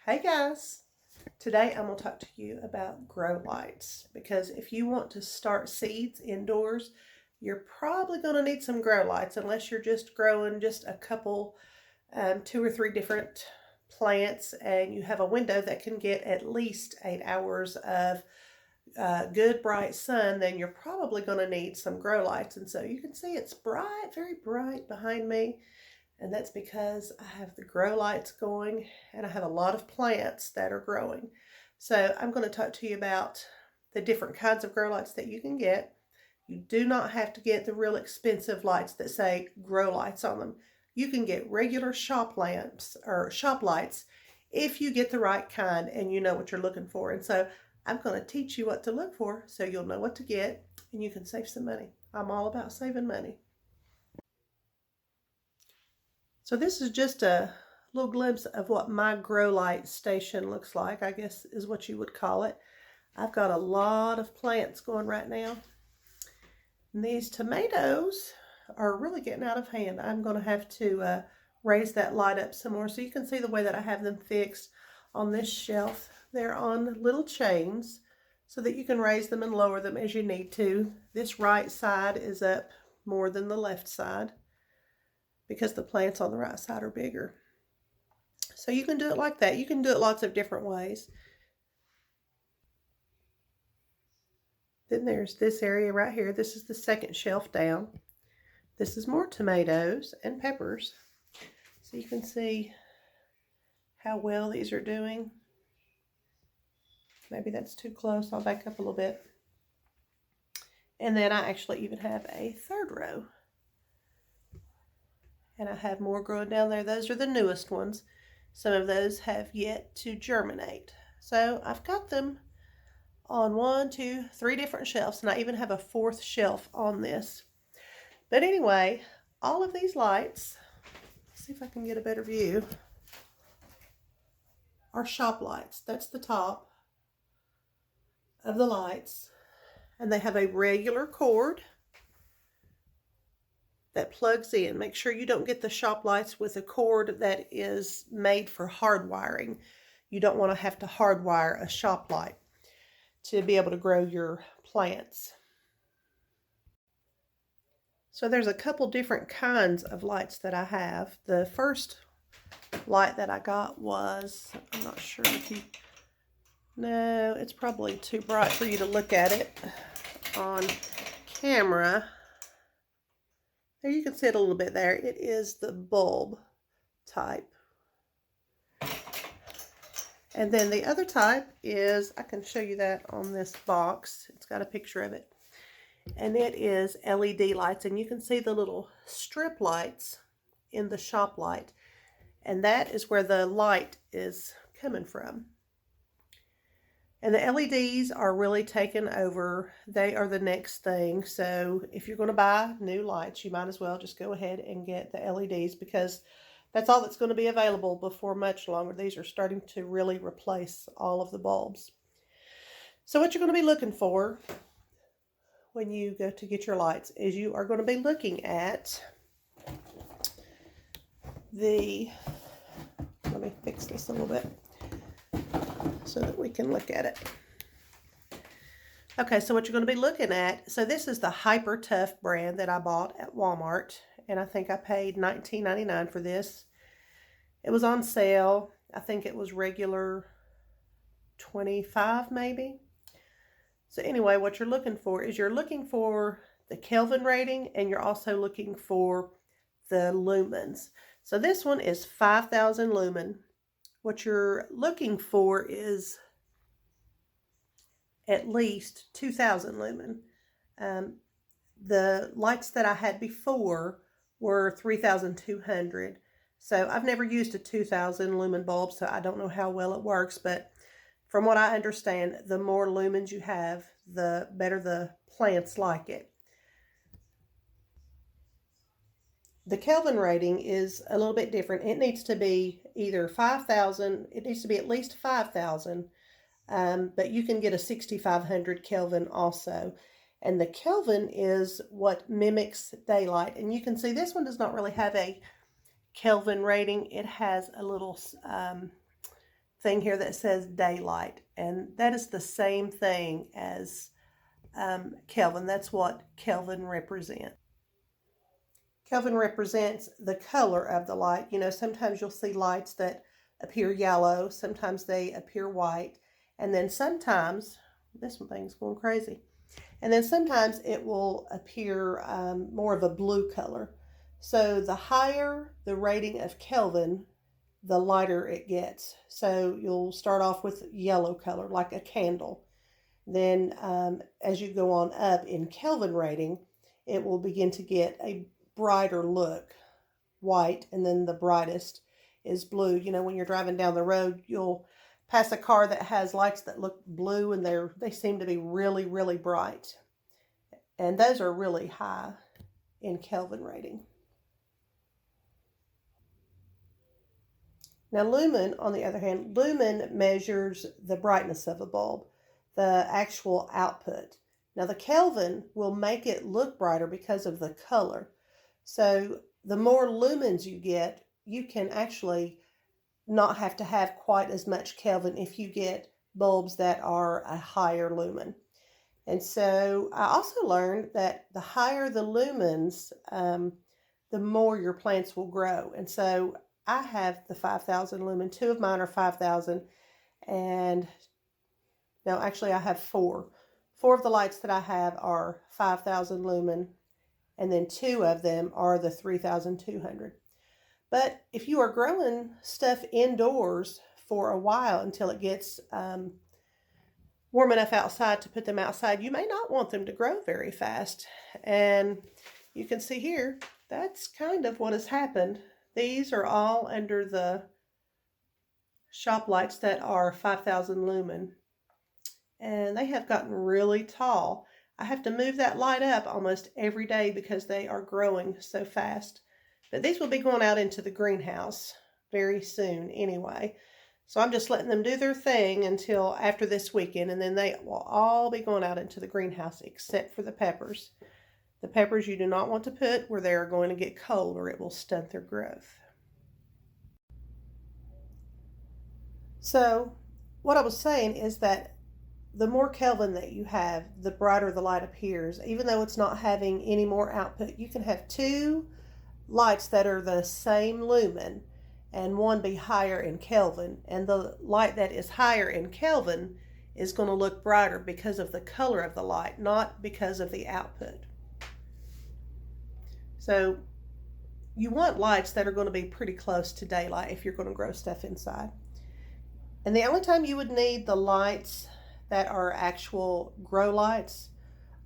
Hey guys, today I'm going to talk to you about grow lights because if you want to start seeds indoors, you're probably going to need some grow lights unless you're just growing just a couple, 2 or 3 different plants and you have a window that can get at least 8 hours of good bright sun. Then you're probably going to need some grow lights. And so you can see it's bright, very bright behind me. And that's because I have the grow lights going and I have a lot of plants that are growing. So I'm going to talk to you about the different kinds of grow lights that you can get. You do not have to get the real expensive lights that say grow lights on them. You can get regular shop lamps or shop lights if you get the right kind and you know what you're looking for. And so I'm going to teach you what to look for so you'll know what to get and you can save some money. I'm all about saving money. So this is just a little glimpse of what my grow light station looks like, I guess is what you would call it. I've got a lot of plants going right now. And these tomatoes are really getting out of hand. I'm going to have to raise that light up some more so you can see the way that I have them fixed on this shelf. They're on little chains so that you can raise them and lower them as you need to. This right side is up more than the left side, because the plants on the right side are bigger. So you can do it like that. You can do it lots of different ways. Then there's this area right here. This is the second shelf down. This is more tomatoes and peppers. So you can see how well these are doing. Maybe that's too close. I'll back up a little bit. And then I actually even have a third row. And I have more growing down there. Those are the newest ones. Some of those have yet to germinate. So I've got them on 1, 2, 3 different shelves, and I even have a 4th shelf on this. But anyway, all of these lights, let's see if I can get a better view, are shop lights. That's the top of the lights. And they have a regular cord that plugs in. Make sure you don't get the shop lights with a cord that is made for hard wiring. You don't want to have to hardwire a shop light to be able to grow your plants. So there's a couple different kinds of lights that I have. The first light that I got was, I'm not sure if you, no, it's probably too bright for you to look at it on camera. There you can see it a little bit there. It is the bulb type. And then the other type is, I can show you that on this box. It's got a picture of it. And it is LED lights. And you can see the little strip lights in the shop light. And that is where the light is coming from. And the LEDs are really taken over. They are the next thing. So if you're going to buy new lights, you might as well just go ahead and get the LEDs, because that's all that's going to be available before much longer. These are starting to really replace all of the bulbs. So what you're going to be looking for when you go to get your lights is you are going to be looking at the, let me fix this a little bit so that we can look at it. Okay, so what you're going to be looking at, so this is the Hyper Tough brand that I bought at Walmart, and I think I paid $19.99 for this. It was on sale. I think it was regular $25 maybe. So anyway, what you're looking for is you're looking for the Kelvin rating, and you're also looking for the lumens. So this one is 5,000 lumen. What you're looking for is at least 2,000 lumen. The lights that I had before were 3,200. So I've never used a 2,000 lumen bulb, so I don't know how well it works. But from what I understand, the more lumens you have, the better the plants like it. The Kelvin rating is a little bit different. It needs to be either 5,000, it needs to be at least 5,000, but you can get a 6,500 Kelvin also. And the Kelvin is what mimics daylight. And you can see this one does not really have a Kelvin rating. It has a little thing here that says daylight, and that is the same thing as Kelvin. That's what Kelvin represents. Kelvin represents the color of the light. You know, sometimes you'll see lights that appear yellow, sometimes they appear white, and then sometimes, this one thing's going crazy, and then sometimes it will appear more of a blue color. So the higher the rating of Kelvin, the lighter it gets. So you'll start off with yellow color, like a candle. Then as you go on up in Kelvin rating, it will begin to get a brighter look, white, and then the brightest is blue. You know, when you're driving down the road, you'll pass a car that has lights that look blue, and they seem to be really, really bright. And those are really high in Kelvin rating. Now lumen, on the other hand, lumen measures the brightness of a bulb, the actual output. Now the Kelvin will make it look brighter because of the color. So the more lumens you get, you can actually not have to have quite as much Kelvin if you get bulbs that are a higher lumen. And so I also learned that the higher the lumens, the more your plants will grow. And so I have the 5,000 lumen. Two of mine are 5,000. And no, actually I have four. Four of the lights that I have are 5,000 lumen. And then two of them are the 3,200. But if you are growing stuff indoors for a while until it gets warm enough outside to put them outside, you may not want them to grow very fast. And you can see here, that's kind of what has happened. These are all under the shop lights that are 5,000 lumen. And they have gotten really tall. I have to move that light up almost every day because they are growing so fast. But these will be going out into the greenhouse very soon anyway. So I'm just letting them do their thing until after this weekend, and then they will all be going out into the greenhouse except for the peppers. The peppers you do not want to put where they are going to get cold, or it will stunt their growth. So what I was saying is that the more Kelvin that you have, the brighter the light appears. Even though it's not having any more output, you can have two lights that are the same lumen and one be higher in Kelvin, and the light that is higher in Kelvin is going to look brighter because of the color of the light, not because of the output. So you want lights that are going to be pretty close to daylight if you're going to grow stuff inside. And the only time you would need the lights that are actual grow lights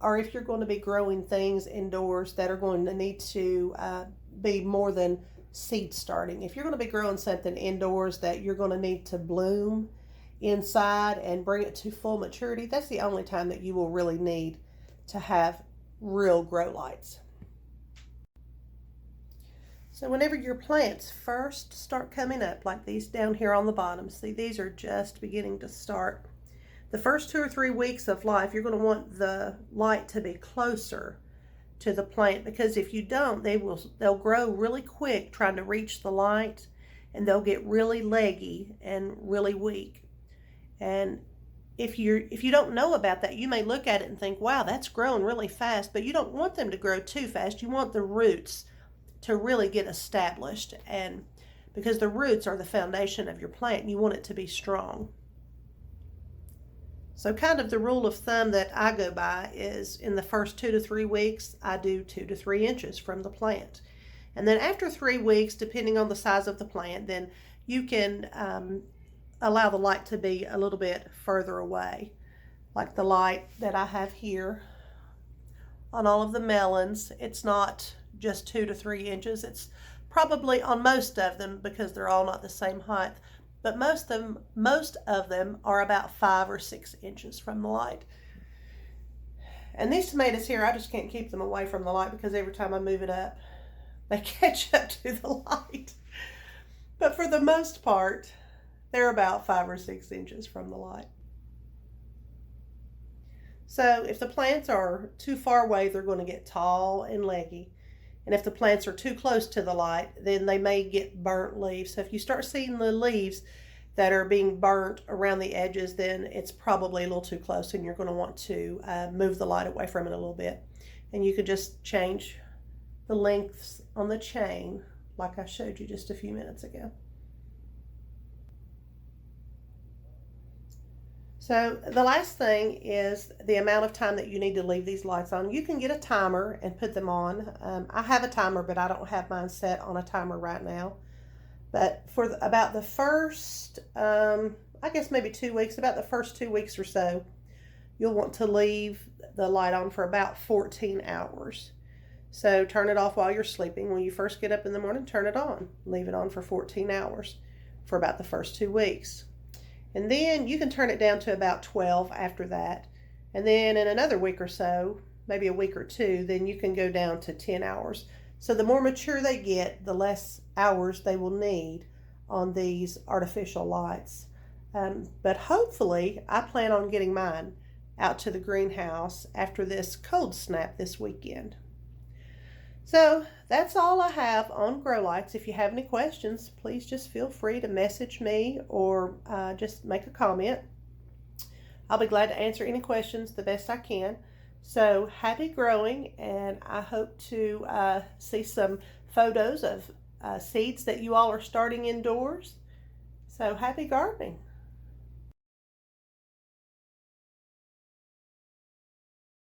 are if you're going to be growing things indoors that are going to need to be more than seed starting. If you're going to be growing something indoors that you're going to need to bloom inside and bring it to full maturity, that's the only time that you will really need to have real grow lights. So whenever your plants first start coming up, like these down here on the bottom, see, these are just beginning to start. The first 2 or 3 weeks of life, you're going to want the light to be closer to the plant, because if you don't, they'll grow really quick trying to reach the light, and they'll get really leggy and really weak. And if you don't know about that, you may look at it and think, wow, that's growing really fast, but you don't want them to grow too fast. You want the roots to really get established, and because the roots are the foundation of your plant, you want it to be strong. So kind of the rule of thumb that I go by is in the first 2 to 3 weeks, I do 2 to 3 inches from the plant. And then after 3 weeks, depending on the size of the plant, then you can allow the light to be a little bit further away. Like the light that I have here on all of the melons, it's not just 2 to 3 inches. It's probably on most of them, because they're all not the same height, but most of them are about 5 or 6 inches from the light. And these tomatoes here, I just can't keep them away from the light, because every time I move it up, they catch up to the light. But for the most part, they're about 5 or 6 inches from the light. So if the plants are too far away, they're going to get tall and leggy. And if the plants are too close to the light, then they may get burnt leaves. So if you start seeing the leaves that are being burnt around the edges, then it's probably a little too close and you're going to want to move the light away from it a little bit. And you could just change the lengths on the chain like I showed you just a few minutes ago. So the last thing is the amount of time that you need to leave these lights on. You can get a timer and put them on. I have a timer, but I don't have mine set on a timer right now. But for about the first, I guess maybe 2 weeks, about the first 2 weeks or so, you'll want to leave the light on for about 14 hours. So turn it off while you're sleeping. When you first get up in the morning, turn it on. Leave it on for 14 hours for about the first 2 weeks. And then you can turn it down to about 12 after that. And then in another week or so, maybe a week or two, then you can go down to 10 hours. So the more mature they get, the less hours they will need on these artificial lights. But hopefully, I plan on getting mine out to the greenhouse after this cold snap this weekend. So that's all I have on grow lights. If you have any questions, please just feel free to message me or just make a comment. I'll be glad to answer any questions the best I can. So happy growing, and I hope to see some photos of seeds that you all are starting indoors. So happy gardening.